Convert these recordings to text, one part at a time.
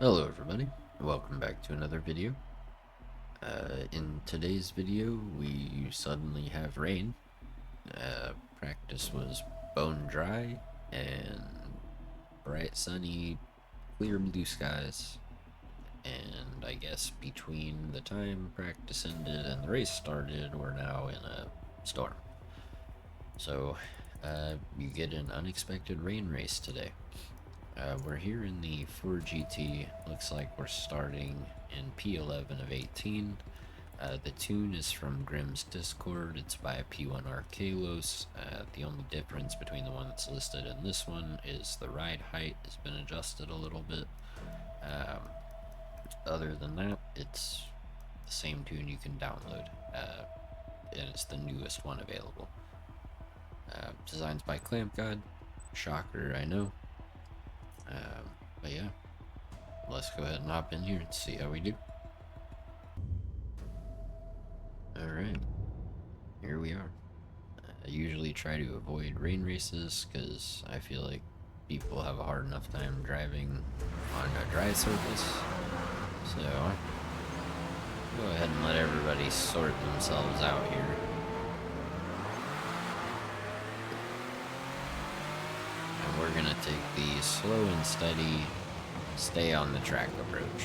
Hello everybody, welcome back to another video. In today's video, we suddenly have rain. Practice was bone dry and bright sunny, clear blue skies. And I guess between the time practice ended and the race started, we're now in a storm. So, you get an unexpected rain race today. We're here in the 4GT. Looks like we're starting in P11 of 18. The tune is from Grimm's Discord. It's by P1R Kalos. The only difference between the one that's listed and this one is the ride height has been adjusted a little bit. Other than that, it's the same tune you can download, and it's the newest one available. Designs by Clamp God. Shocker, I know. But yeah, let's go ahead and hop in here and see how we do. Alright, here we are. I usually try to avoid rain races because I feel like people have a hard enough time driving on a dry surface. So, go ahead and let everybody sort themselves out here. And we're gonna take the slow and steady, stay on the track approach.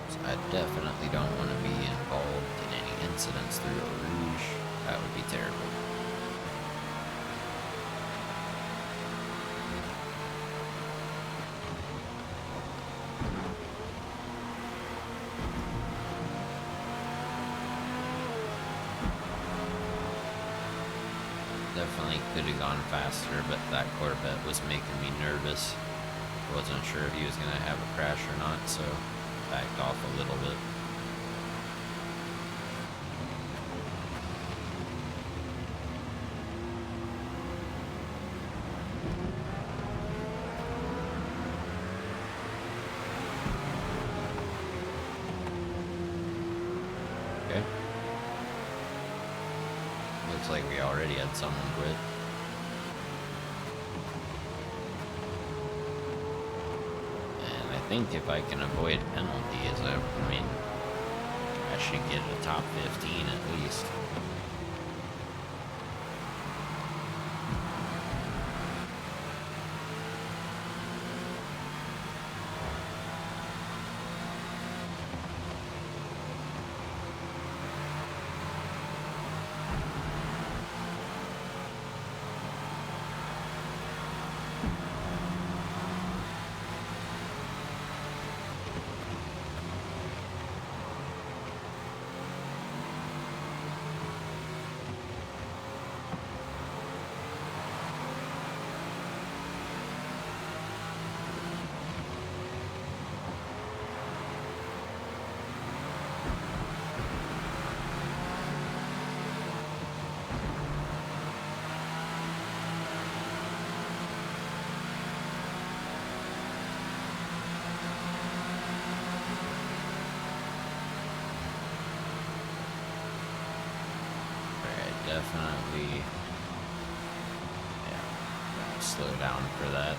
So I definitely don't want to be involved in any incidents through a rouge. That would be terrible. Definitely could have gone faster, but that Corvette was making me nervous. I wasn't sure if he was going to have a crash or not, so backed off a little bit. Okay. Looks like we already had someone quit. And I think if I can avoid penalties, I mean, I should get a top 15 at least. Definitely, yeah, slow down for that.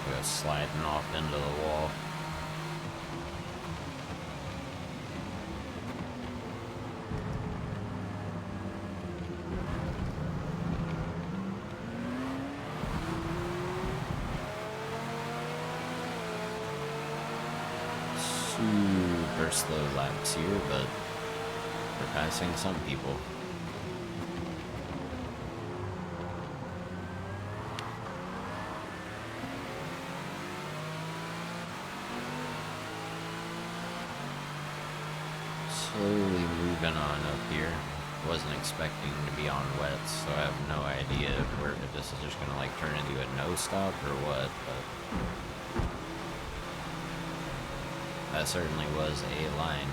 Go sliding off into the wall. Super slow laps here, but we're passing some people. Slowly moving on up here. Wasn't expecting to be on wets, so I have no idea if this is just gonna like turn into a no stop or what, but that certainly was a line.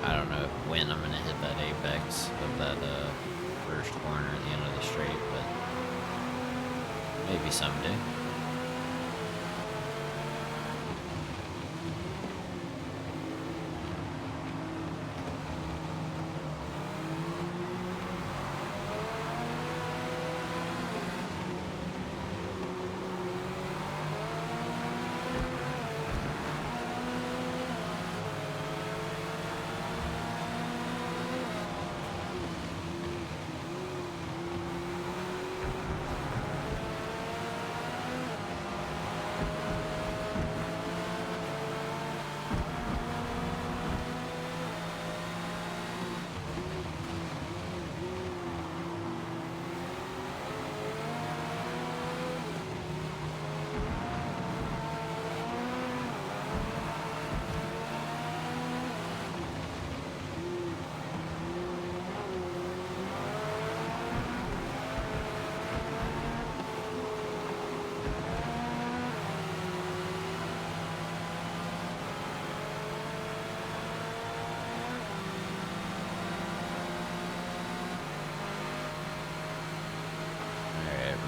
I don't know when I'm gonna hit that apex of that first corner at the end of the straight, but Maybe someday.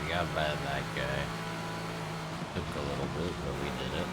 Got by that guy. Took a little bit, but we did it.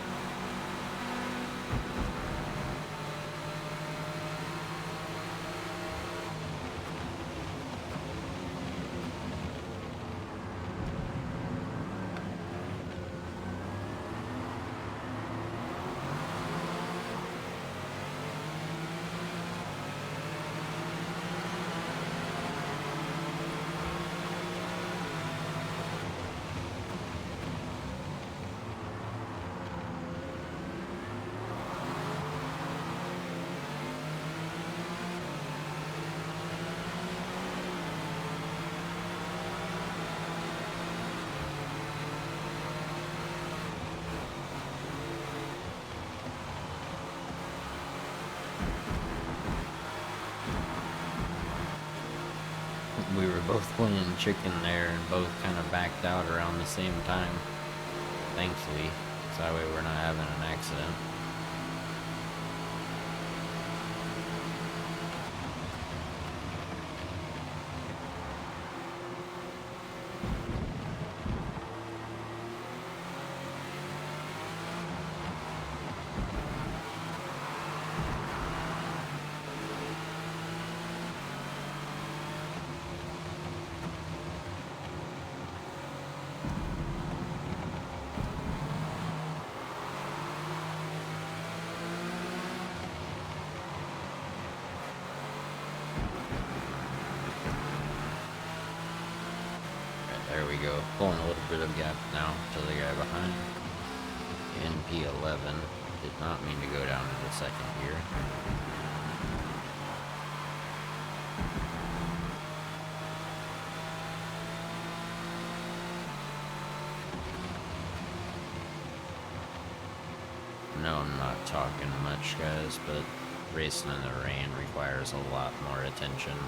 We were both playing chicken there and both kind of backed out around the same time. Thankfully, so that way we're not having an accident. There we go. Pulling a little bit of gap now to the guy behind. In P11. Did not mean to go down to the second gear. No, I'm not talking much, guys, but racing in the rain requires a lot more attention.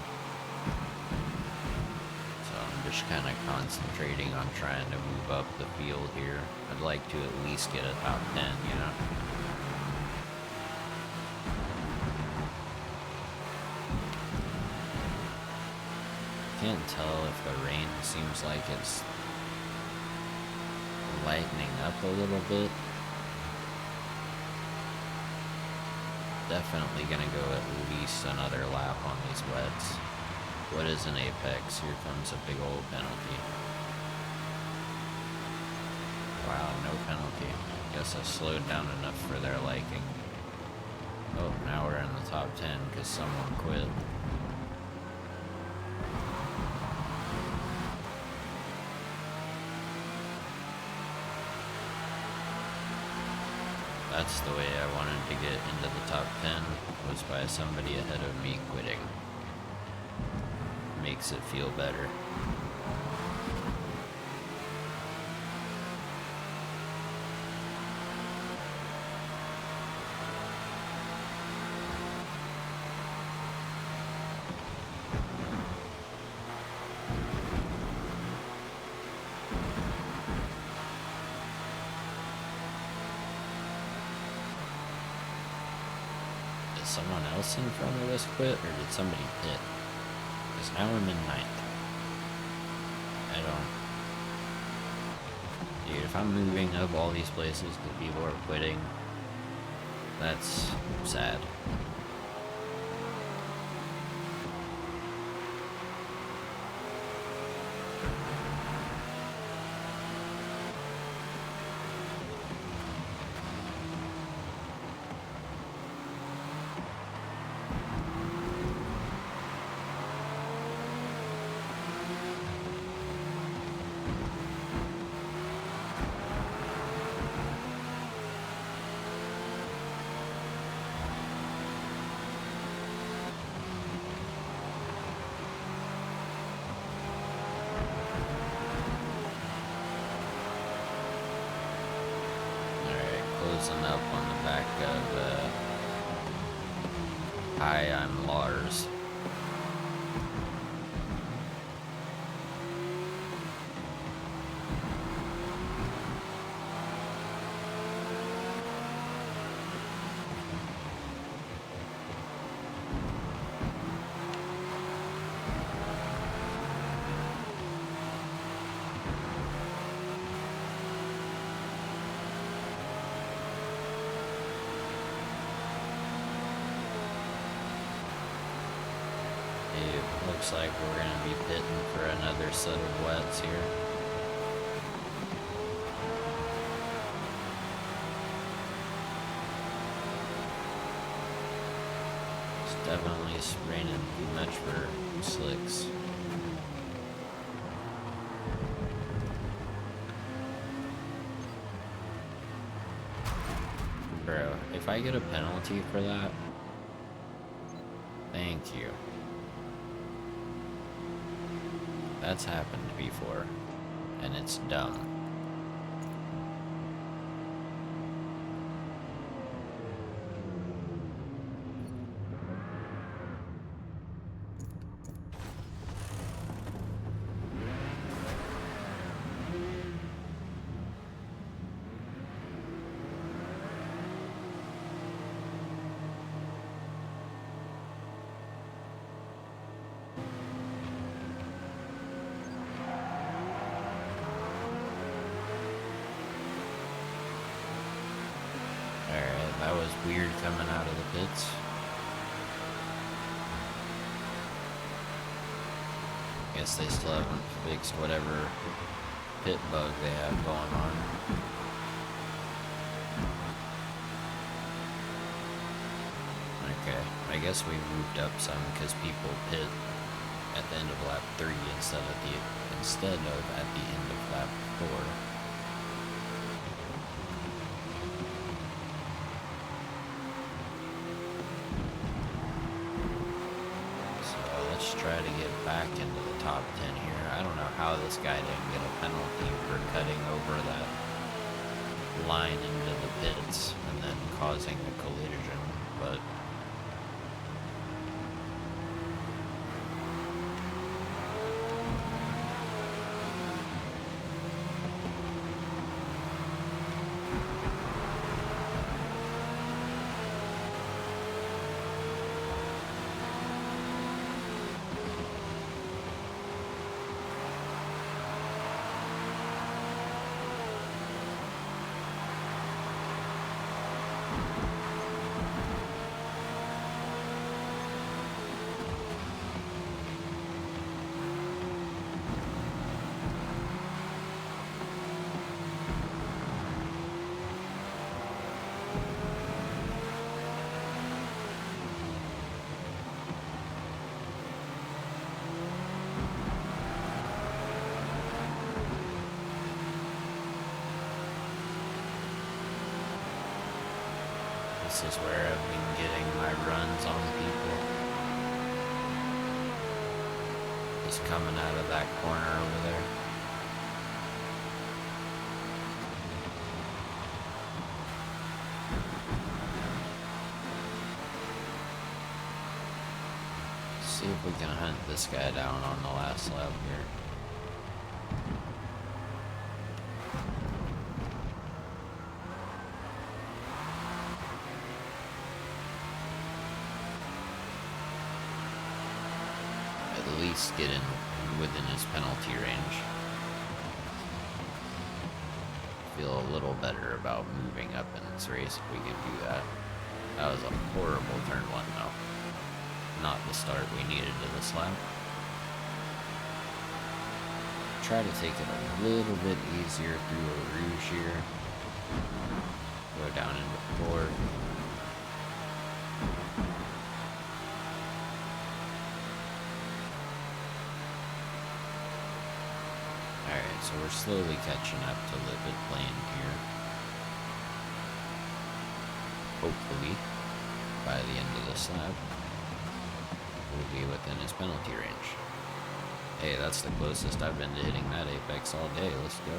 Just kind of concentrating on trying to move up the field here. I'd like to at least get a top 10, you know? Can't tell if the rain seems like it's lightening up a little bit. Definitely gonna go at least another lap on these wets. What is an apex? Here comes a big old penalty. Wow, no penalty. Guess I slowed down enough for their liking. Oh, now we're in the top 10 because someone quit. That's the way I wanted to get into the top 10, was by somebody ahead of me quitting. Makes it feel better. Did someone else in front of us quit, or did somebody pit? Because now I'm in 9th. Dude, if I'm moving up all these places because people are quitting, that's sad. Closing up on the back of, hi, I'm Lars. It looks like we're going to be pitting for another set of wets here. It's definitely raining too much for slicks. Bro, if I get a penalty for that, thank you. That's happened before, and it's dumb. Alright, that was weird coming out of the pits. Guess they still haven't fixed whatever pit bug they have going on. Okay, I guess we moved up some because people pit at the end of lap 3 instead of at the end of lap 4. Try to get back into the top 10 here. I don't know how this guy didn't get a penalty for cutting over that line into the pits and then causing a collision, but this is where I've been getting my runs on people. Just coming out of that corner over there. See if we can hunt this guy down on the last lap here. At least get in within his penalty range. feel a little better about moving up in this race if we can do that. That was a horrible turn one though. Not the start we needed to this lap. Try to take it a little bit easier through a rouge here. Go down into four. Alright, so we're slowly catching up to Livid Lane here. Hopefully, by the end of this lap, we'll be within his penalty range. Hey, that's the closest I've been to hitting that apex all day. Let's go.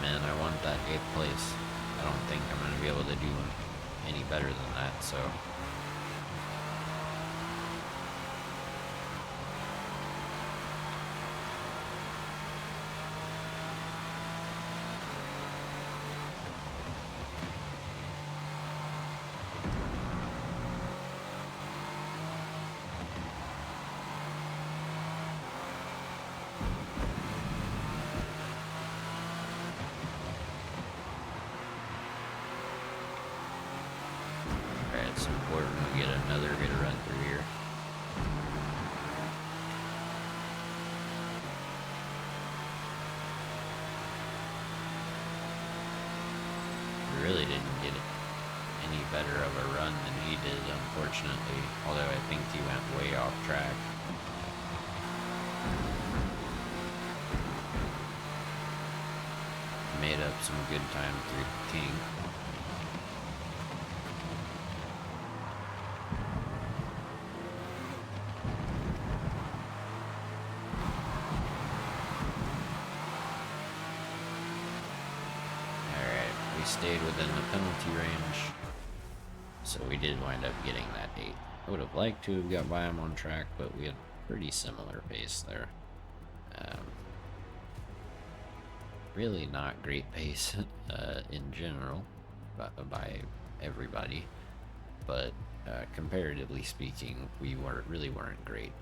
Man, I want that 8th place. I don't think I'm going to be able to do any better than that, so. It's important we get another good run through here. We really didn't get any better of a run than he did, unfortunately, although I think he went way off track. Made up some good time through King. Stayed within the penalty range, so we did wind up getting that 8. I would have liked to have got by him on track, but we had pretty similar pace there. Really not great pace in general by everybody, but comparatively speaking, we really weren't great.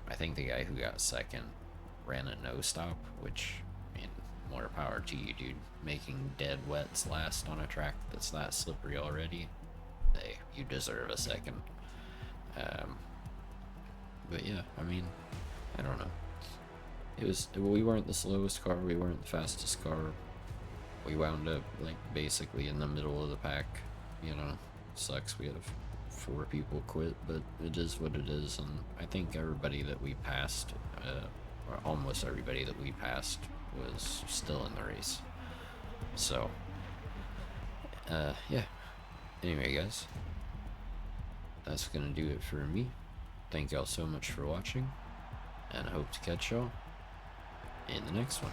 I think the guy who got second ran a no stop, which, I mean, more power to you, dude. Making dead wets last on a track that's that slippery already. Hey, you deserve a second. But yeah, I mean, I don't know. We weren't the slowest car, we weren't the fastest car. We wound up like basically in the middle of the pack, you know. Sucks we had 4 people quit, but it is what it is, and I think everybody that we passed, or almost everybody that we passed, was still in the race. So, yeah. Anyway, guys, that's gonna do it for me. Thank y'all so much for watching, and I hope to catch y'all in the next one.